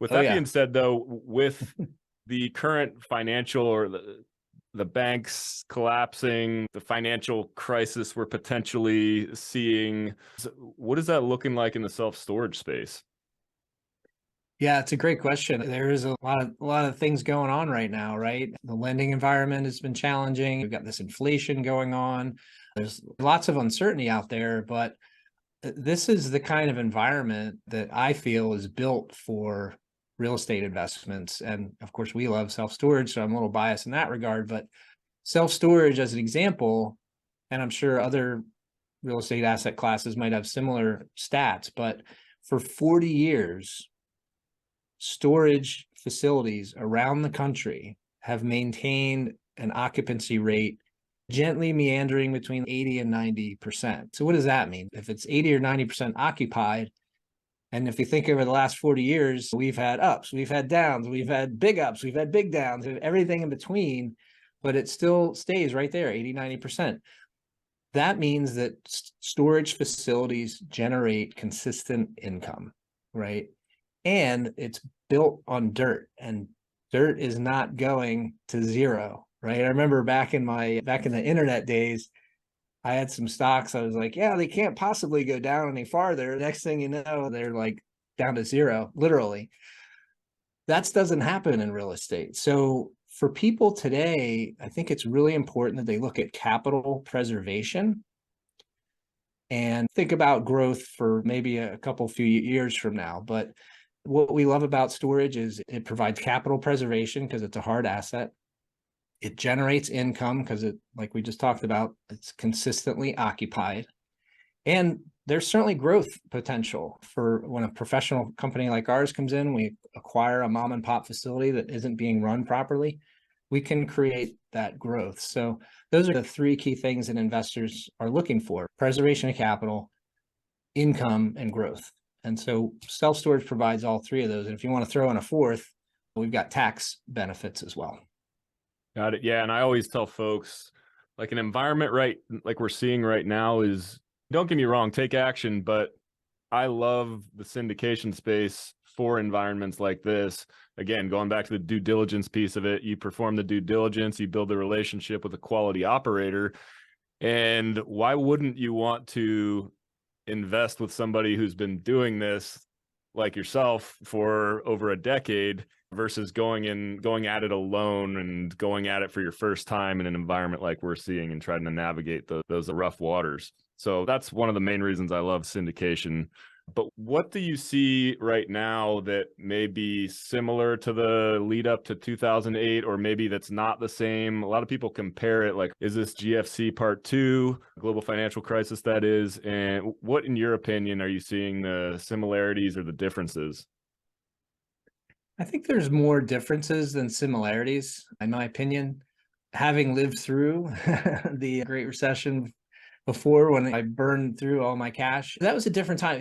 With Oh that yeah. being said, though, with the current financial or the banks collapsing, the financial crisis we're potentially seeing, what is that looking like in the self-storage space? Yeah, it's a great question. There is a lot of things going on right now, right? The lending environment has been challenging. We've got this inflation going on. There's lots of uncertainty out there, but this is the kind of environment that I feel is built for real estate investments. And of course, we love self-storage, so I'm a little biased in that regard, but self-storage as an example, and I'm sure other real estate asset classes might have similar stats, but for 40 years, storage facilities around the country have maintained an occupancy rate gently meandering between 80 and 90%. So what does that mean? If it's 80 or 90% occupied, and if you think over the last 40 years, we've had ups, we've had downs, we've had big ups, we've had big downs, everything in between, but it still stays right there, 80, 90%. That means that storage facilities generate consistent income, right? And it's built on dirt, and dirt is not going to zero, right? I remember back in the internet days, I had some stocks. I was like, yeah, they can't possibly go down any farther. Next thing you know, they're like down to zero, literally. That doesn't happen in real estate. So for people today, I think it's really important that they look at capital preservation and think about growth for maybe a couple few years from now. But what we love about storage is it provides capital preservation because it's a hard asset. It generates income because it, like we just talked about, it's consistently occupied. And there's certainly growth potential for when a professional company like ours comes in, we acquire a mom and pop facility that isn't being run properly, we can create that growth. So those are the three key things that investors are looking for: preservation of capital, income, and growth. And so self-storage provides all three of those. And if you want to throw in a fourth, we've got tax benefits as well. Got it. Yeah, and I always tell folks, like an environment right like we're seeing right now is, don't get me wrong, take action, but I love the syndication space for environments like this. Again, going back to the due diligence piece of it, you perform the due diligence, you build a relationship with a quality operator. And why wouldn't you want to invest with somebody who's been doing this like yourself for over a decade versus going at it alone and going at it for your first time in an environment like we're seeing and trying to navigate those rough waters. So that's one of the main reasons I love syndication. But what do you see right now that may be similar to the lead up to 2008, or maybe that's not the same? A lot of people compare it, like, is this GFC part two, global financial crisis that is? And what, in your opinion, are you seeing the similarities or the differences? I think there's more differences than similarities, in my opinion. Having lived through the Great Recession before, when I burned through all my cash, that was a different time.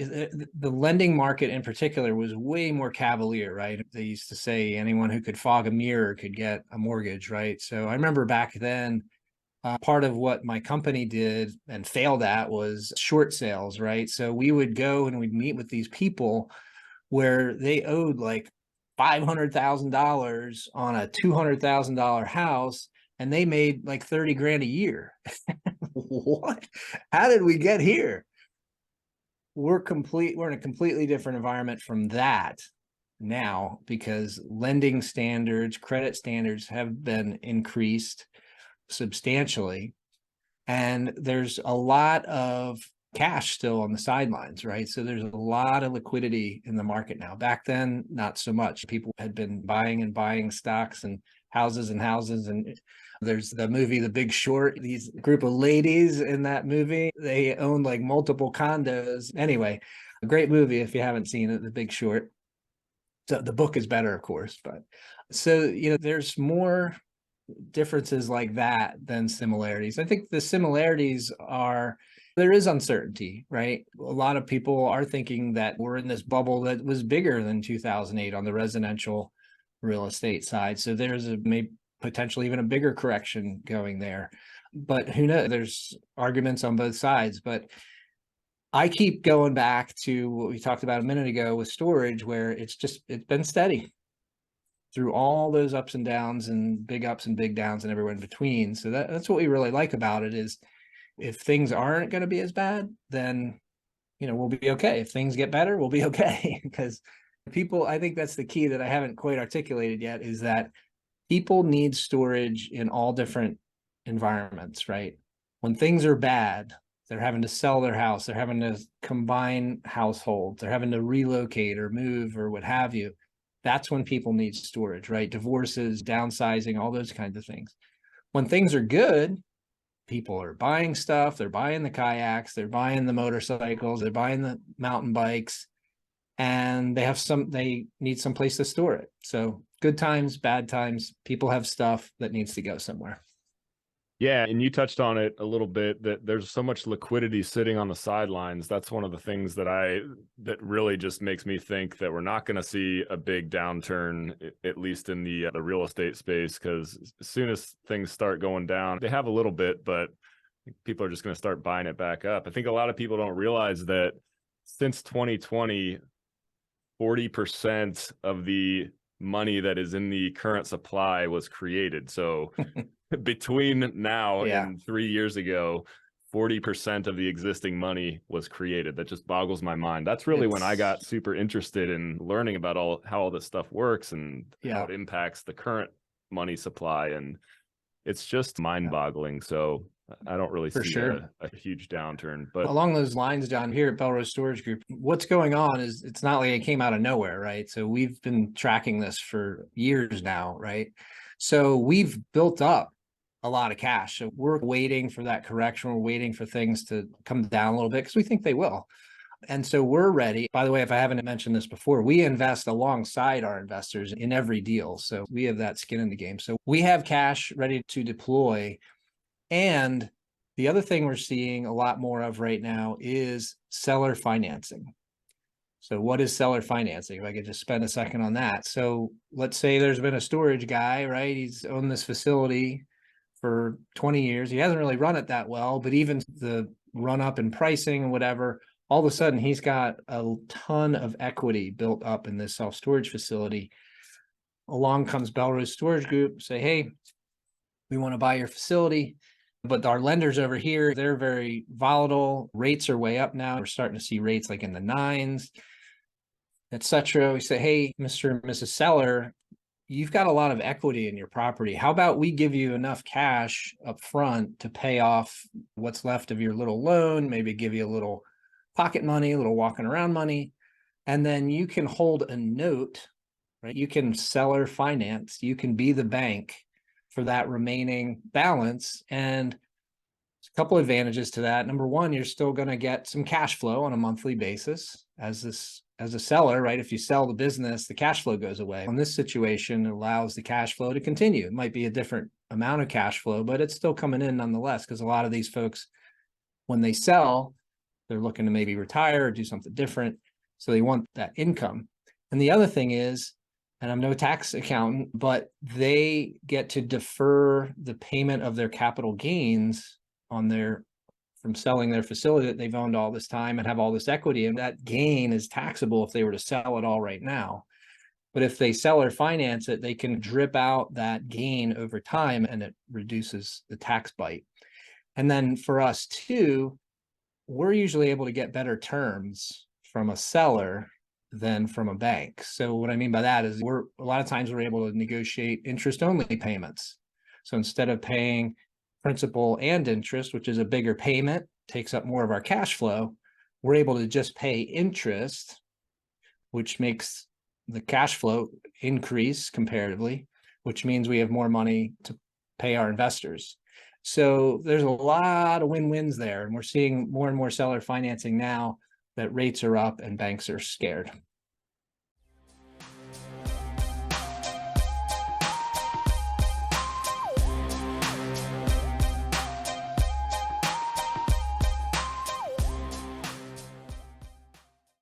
The lending market in particular was way more cavalier, right? They used to say anyone who could fog a mirror could get a mortgage, right? So I remember back then, part of what my company did and failed at was short sales, right? So we would go and we'd meet with these people where they owed like $500,000 on a $200,000 house, and they made like 30 grand a year. What? How did we get here? We're in a completely different environment from that now because lending standards, credit standards have been increased substantially. And there's a lot of cash still on the sidelines, right? So there's a lot of liquidity in the market now. Back then, not so much. People had been buying and buying stocks and houses and houses. And there's the movie The Big Short. These group of ladies in that movie, they own like multiple condos. Anyway, a great movie if you haven't seen it, The Big Short. So the book is better, of course, but so there's more differences like that than similarities. I think the similarities are there is uncertainty, right? A lot of people are thinking that we're in this bubble that was bigger than 2008 on the residential real estate side. So there's maybe potentially even a bigger correction going there. But who knows? There's arguments on both sides. But I keep going back to what we talked about a minute ago with storage, where it's been steady through all those ups and downs and big ups and big downs and everywhere in between. So that's what we really like about it is if things aren't going to be as bad, then, we'll be okay. If things get better, we'll be okay. Because people, I think that's the key that I haven't quite articulated yet, is that people need storage in all different environments, right? When things are bad, they're having to sell their house, they're having to combine households, they're having to relocate or move or what have you. That's when people need storage, right? Divorces, downsizing, all those kinds of things. When things are good, people are buying stuff, they're buying the kayaks, they're buying the motorcycles, they're buying the mountain bikes, and they need some place to store it. So good times, bad times, people have stuff that needs to go somewhere. Yeah, and you touched on it a little bit, that there's so much liquidity sitting on the sidelines. That's one of the things that really just makes me think that we're not going to see a big downturn, at least in the real estate space, because as soon as things start going down, they have a little bit, but people are just going to start buying it back up. I think a lot of people don't realize that since 2020, 40% of the money that is in the current supply was created. So between now and 3 years ago, 40% of the existing money was created. That just boggles my mind. That's really when I got super interested in learning about how all this stuff works and how it impacts the current money supply. And it's just mind-boggling. So I don't really see a huge downturn. But along those lines, John, here at Belrose Storage Group, what's going on is it's not like it came out of nowhere, right? So we've been tracking this for years now, right? So we've built up a lot of cash. So we're waiting for that correction. We're waiting for things to come down a little bit because we think they will. And so we're ready. By the way, if I haven't mentioned this before, we invest alongside our investors in every deal. So we have that skin in the game. So we have cash ready to deploy. And the other thing we're seeing a lot more of right now is seller financing. So what is seller financing? If I could just spend a second on that. So let's say there's been a storage guy, right? He's owned this facility for 20 years. He hasn't really run it that well, but even the run up in pricing and whatever, all of a sudden he's got a ton of equity built up in this self-storage facility. Along comes Belrose Storage Group, say, hey, we want to buy your facility, but our lenders over here, they're very volatile. Rates are way up now. We're starting to see rates like in the 9s, etc. We say, hey, Mr. and Mrs. Seller, you've got a lot of equity in your property. How about we give you enough cash up front to pay off what's left of your little loan, maybe give you a little pocket money, a little walking around money, and then you can hold a note, right? You can seller finance, you can be the bank for that remaining balance. And a couple advantages to that. Number one, you're still going to get some cash flow on a monthly basis as a seller, right? If you sell the business, the cash flow goes away. In this situation, it allows the cash flow to continue. It might be a different amount of cash flow, but it's still coming in nonetheless, because a lot of these folks, when they sell, they're looking to maybe retire or do something different. So they want that income. And the other thing is, and I'm no tax accountant, but they get to defer the payment of their capital gains from selling their facility that they've owned all this time and have all this equity. And that gain is taxable if they were to sell it all right now. But if they sell or finance it, they can drip out that gain over time and it reduces the tax bite. And then for us too, we're usually able to get better terms from a seller than from a bank. So what I mean by that is a lot of times we're able to negotiate interest only payments. So instead of paying principal and interest, which is a bigger payment, takes up more of our cash flow, we're able to just pay interest, which makes the cash flow increase comparatively, which means we have more money to pay our investors. So there's a lot of win-wins there. And we're seeing more and more seller financing now that rates are up and banks are scared.